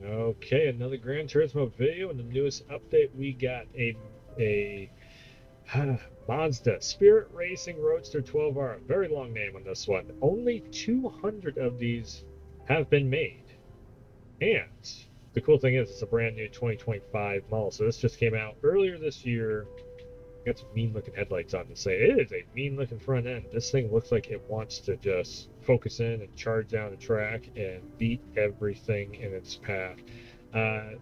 Okay, another Gran Turismo video, and the newest update we got a Mazda Spirit Racing Roadster 12R. Very long name on this one. Only 200 of these have been made, and the cool thing is it's a brand new 2025 model. So this just came out earlier this year. Got some mean looking headlights on this thing. It is a mean looking front end. This thing looks like it wants to just focus in and charge down the track and beat everything in its path. And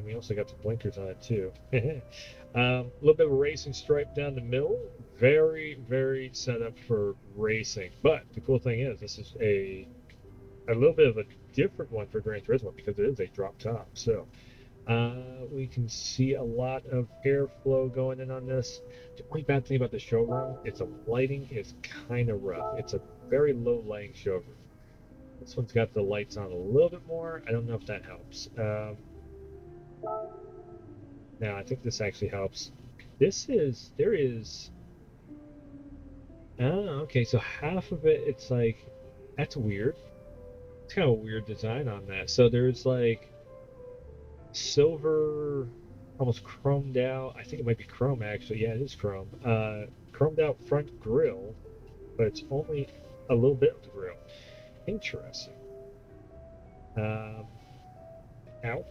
we also got some blinkers on it too. A little bit of a racing stripe down the middle. Very, very set up for racing. But the cool thing is, this is a little bit of a different one for Gran Turismo because it is a drop top. So we can see a lot of airflow going in on this. The only bad thing about the showroom is the lighting is kind of rough. It's a very low lighting showroom. This one's got the lights on a little bit more. I don't know if that helps. Now I think this actually helps. There is, oh, okay, so half of it, it's like, that's weird. It's kind of a weird design on that. So there's like silver, almost chromed out. I think it might be chrome actually. Yeah, it is chrome. Chromed out front grille, but it's only a little bit of the grille. Interesting. Um, ow,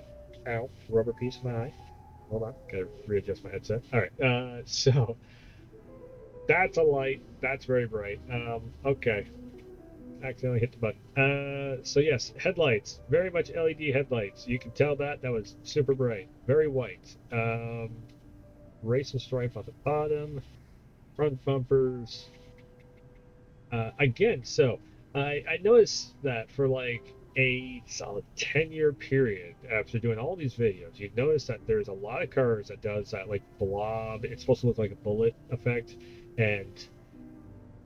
ow, rubber piece of my eye. Hold on, gotta readjust my headset. All right. So that's a light. That's very bright. Okay. Accidentally hit the button. So yes, headlights, very much LED headlights. You can tell that was super bright, very white. Racing stripe on the bottom, front bumpers. Again, so I noticed that for like a solid 10-year period after doing all these videos, you notice that there's a lot of cars that does that like blob. It's supposed to look like a bullet effect, and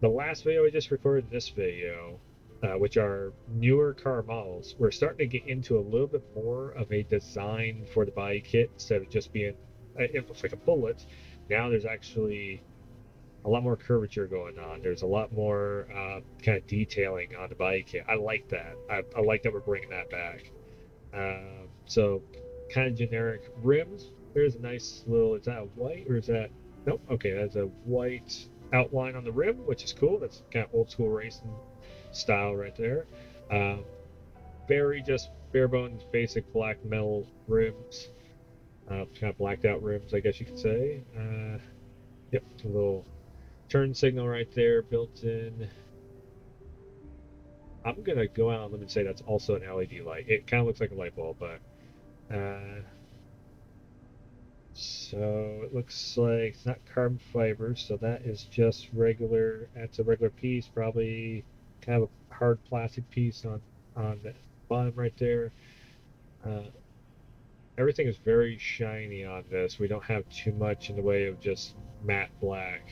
the last video I just recorded, this video, which are newer car models, we're starting to get into a little bit more of a design for the body kit instead of just being, it looks like a bullet. Now there's actually a lot more curvature going on. There's a lot more kind of detailing on the body kit. I like that. I like that we're bringing that back. So kind of generic rims. There's a nice little, is that a white or is that, nope, okay, that's a white outline on the rim, which is cool. That's kind of old school racing style right there. Um, Very just bare bones, basic black metal rims, kind of blacked out rims, I guess you could say. Yep, a little turn signal right there built in. I'm gonna go out on a limb and say that's also an LED light. It kind of looks like a light bulb, but so it looks like it's not carbon fiber, so that is just regular. That's a regular piece, probably kind of a hard plastic piece on the bottom right there. Uh, Everything is very shiny on this. We don't have too much in the way of just matte black,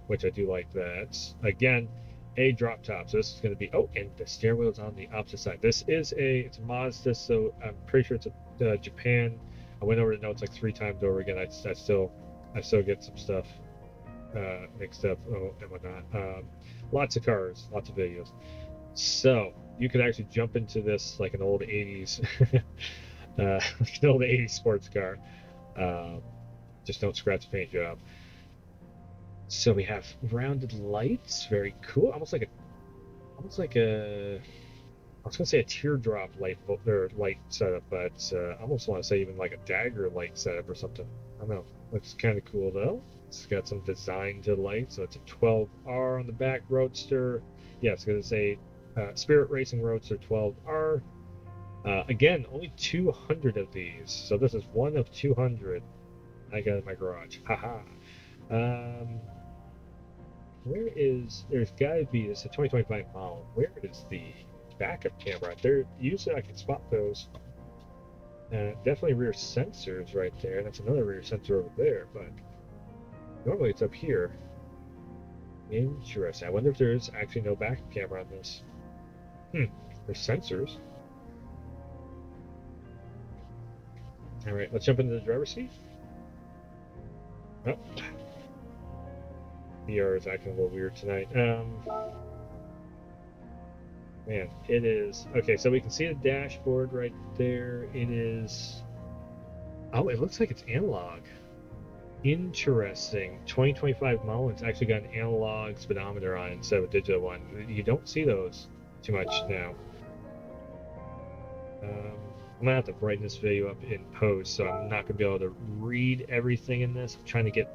which I do like that. Again, a drop top. So this is going to be, oh, and the steering wheel is on the opposite side. It's a Mazda, so I'm pretty sure it's a Japan. I went over the notes like 3 times over again. I still get some stuff mixed up and whatnot. Lots of cars, lots of videos. So you could actually jump into this like an old 80s, like an old 80s sports car. Uh, just don't scratch the paint job. So we have rounded lights, very cool. Almost like a. I was gonna say a teardrop light or light setup, but I almost want to say even like a dagger light setup or something. I don't know. Looks kind of cool though. It's got some design to the light. So it's a 12R on the back Roadster. Yeah, it's gonna say Spirit Racing Roadster 12R. Again, only 200 of these. So this is one of 200 I got in my garage. Haha. Um, there's gotta be, this a 2025 model. Where is the backup camera? There, usually I can spot those. Definitely rear sensors right there. That's another rear sensor over there, but normally it's up here. Interesting. I wonder if there's actually no backup camera on this. Hmm. There's sensors. All right, let's jump into the driver's seat. Oh, VR is acting a little weird tonight. Man, it is. Okay, so we can see the dashboard right there. It is. Oh, it looks like it's analog. Interesting. 2025 model. It's actually got an analog speedometer on it instead of a digital one. You don't see those too much now. I'm gonna have to brighten this video up in post, so I'm not gonna be able to read everything in this. I'm trying to get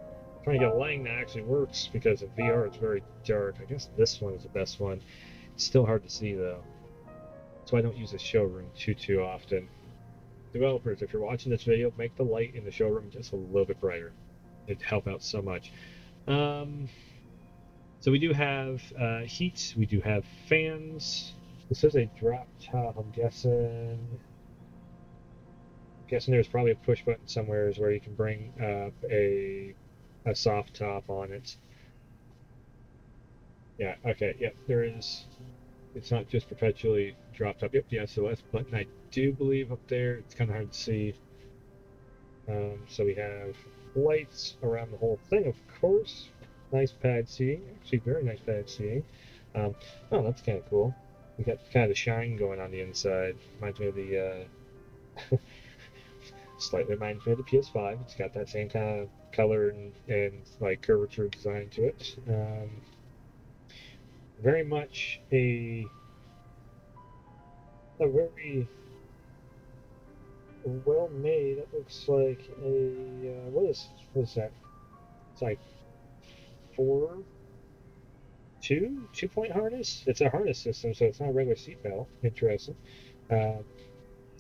a lighting that actually works because in VR it's very dark. I guess this one is the best one. It's still hard to see though. That's why I don't use the showroom too often. Developers, if you're watching this video, make the light in the showroom just a little bit brighter. It'd help out so much. Um, so we do have heat. We do have fans. This is a drop top. I'm guessing there's probably a push button somewhere where you can bring up a soft top on it. Yeah. Okay. Yep. There is. It's not just perpetually dropped up. Yep. The SOS button. I do believe up there. It's kind of hard to see. So we have lights around the whole thing, of course. Nice pad seating. Actually, very nice pad seating. Um, oh, that's kind of cool. We got kind of the shine going on the inside. Reminds me of the slightly reminds me of the PS5. It's got that same kind of color and like curvature design to it. Very much a very well made. It looks like a what is that? It's like four 2 point harness. It's a harness system, so it's not a regular seatbelt. Interesting. Uh,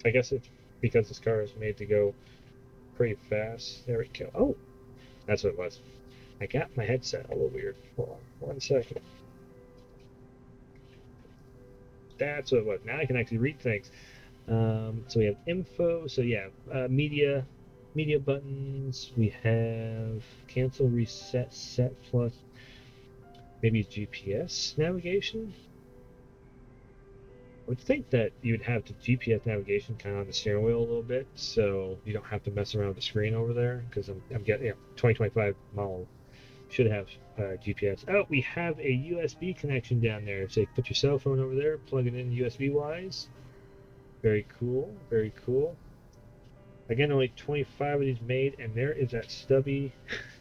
I guess it's because this car is made to go pretty fast. There we go. Oh, that's what it was. I got my headset a little weird. Hold on 1 second. That's what it was. Now I can actually read things. So we have info. So yeah, media buttons. We have cancel, reset, set plus. Maybe GPS navigation. I would think that you'd have the GPS navigation kind of on the steering wheel a little bit, so you don't have to mess around with the screen over there. Because I'm getting 2025 model should have GPS. Oh, we have a USB connection down there. So you put your cell phone over there, plug it in USB wise. Very cool. Very cool. Again, only 25 of these made, and there is that stubby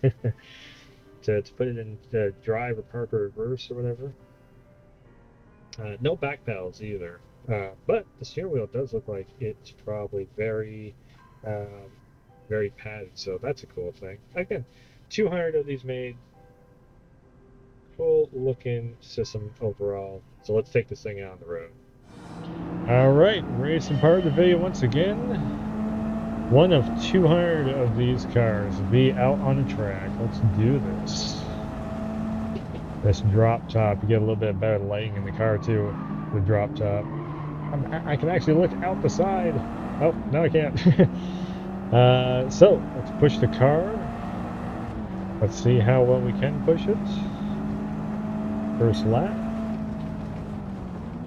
to put it in the drive or park or reverse or whatever. No back pedals either. But the steering wheel does look like it's probably um, very padded, so that's a cool thing. Again, 200 of these made. Cool looking system overall. So let's take this thing out on the road. All right, racing part of the video once again. One of 200 of these cars will be out on the track. Let's do this. This drop top, you get a little bit better lighting in the car too. The drop top. I can actually look out the side. Oh, no I can't. So let's push the car. Let's see how well we can push it. First lap.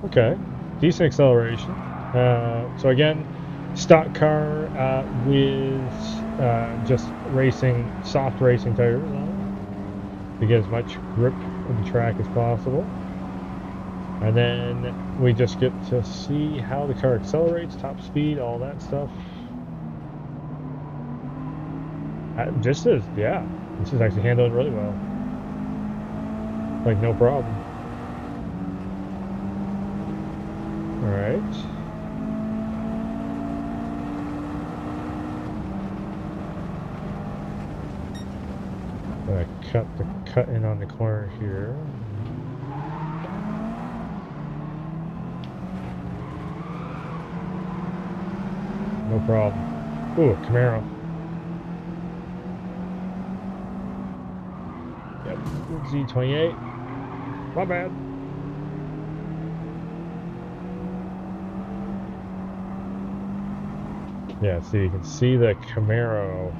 Okay, decent acceleration. So again, stock car with just soft racing tires on it to get as much grip of the track as possible. And then we just get to see how the car accelerates, top speed, all that stuff. This is actually handling really well. Like no problem. All right. Cut in on the corner here. No problem. Ooh, Camaro. Yep, Z28. My bad. Yeah, so you can see the Camaro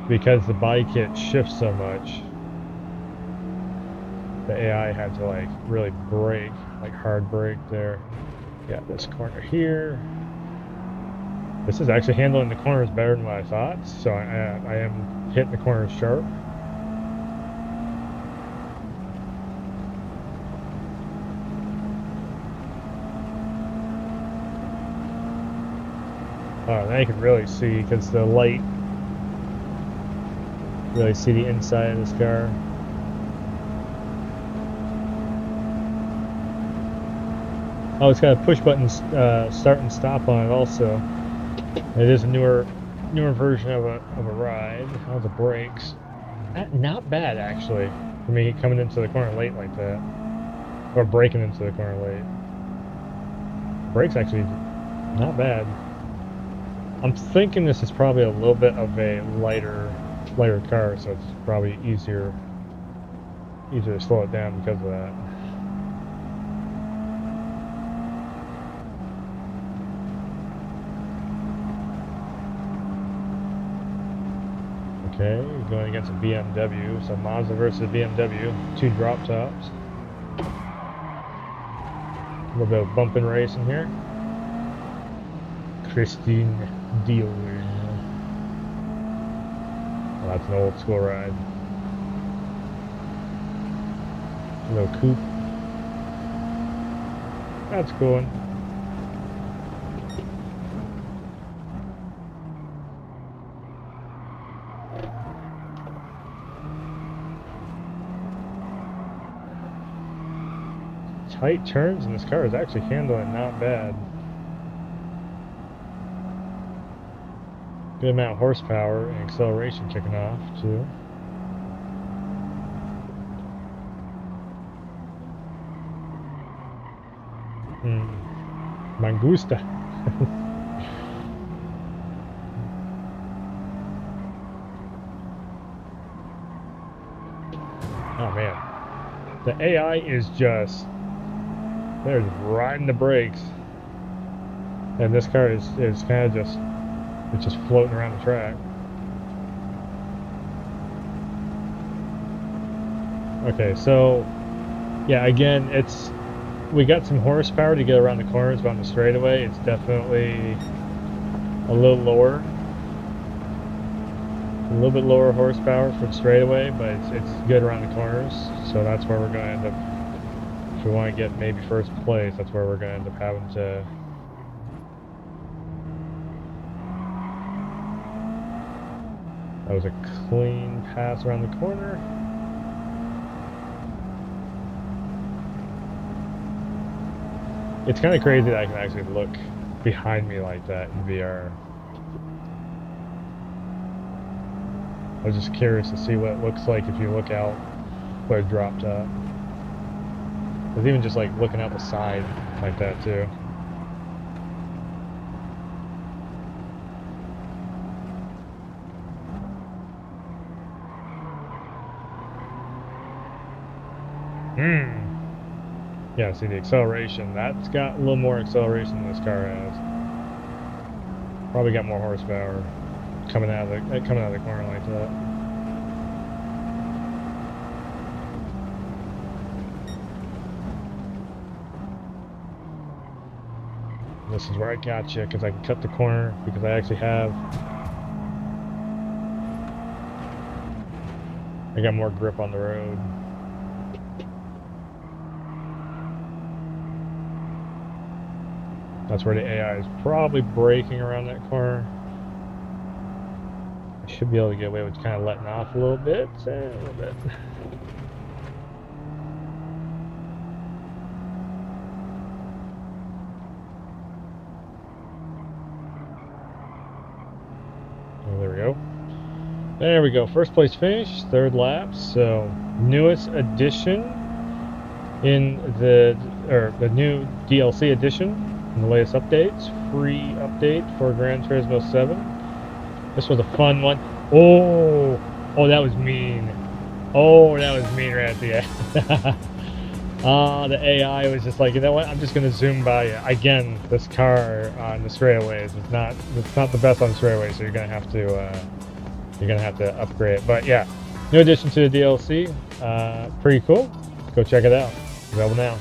because the body kit shifts so much. The AI had to like really brake, like hard brake there. Yeah, this corner here. This is actually handling the corners better than what I thought, so I am hitting the corners sharp. Oh, now you can really see because the light. Really see the inside of this car. Oh, it's got a push button start and stop on it also. It is a newer version of a ride. Oh, the brakes. Not bad actually for me coming into the corner late like that, or breaking into the corner late. Brakes actually not bad. I'm thinking this is probably a little bit of a lighter car, so it's probably easier to slow it down because of that. Okay, going against a BMW, so Mazda versus BMW, two drop tops. A little bit of bumping racing here. Christine Dior. Well, that's an old school ride. A little coupe. That's cool. Tight turns, and this car is actually handling not bad. Good amount of horsepower and acceleration kicking off too. Mangusta. Oh man, the AI is just, they're riding the brakes, and this car is kind of just, it's just floating around the track. Okay, so yeah, again, we got some horsepower to get around the corners, but on the straightaway, it's definitely a little lower. A little bit lower horsepower for the straightaway, but it's good around the corners, so that's where we're going to end up. If we want to get maybe first place, that's where we're going to end up having to. That was a clean pass around the corner. It's kind of crazy that I can actually look behind me like that in VR. I was just curious to see what it looks like if you look out where it dropped up. There's even just like looking out the side like that too. Yeah, see the acceleration. That's got a little more acceleration than this car has. Probably got more horsepower coming out of the corner like that. This is where I got you because I can cut the corner because I actually have. I got more grip on the road. That's where the AI is probably braking around that corner. I should be able to get away with kind of letting off a little bit. There we go. There we go. First place finish, third lap. So newest addition in the new DLC edition. And the latest updates, free update for Gran Turismo 7. This was a fun one. Oh, that was mean. Oh, that was mean right at the end. The AI was just like, you know what? I'm just gonna zoom by you. Again, this car on the straightaways, it's not the best on the straightaways, so you're gonna have to upgrade it. But yeah, new addition to the DLC. Pretty cool. Go check it out. Available now.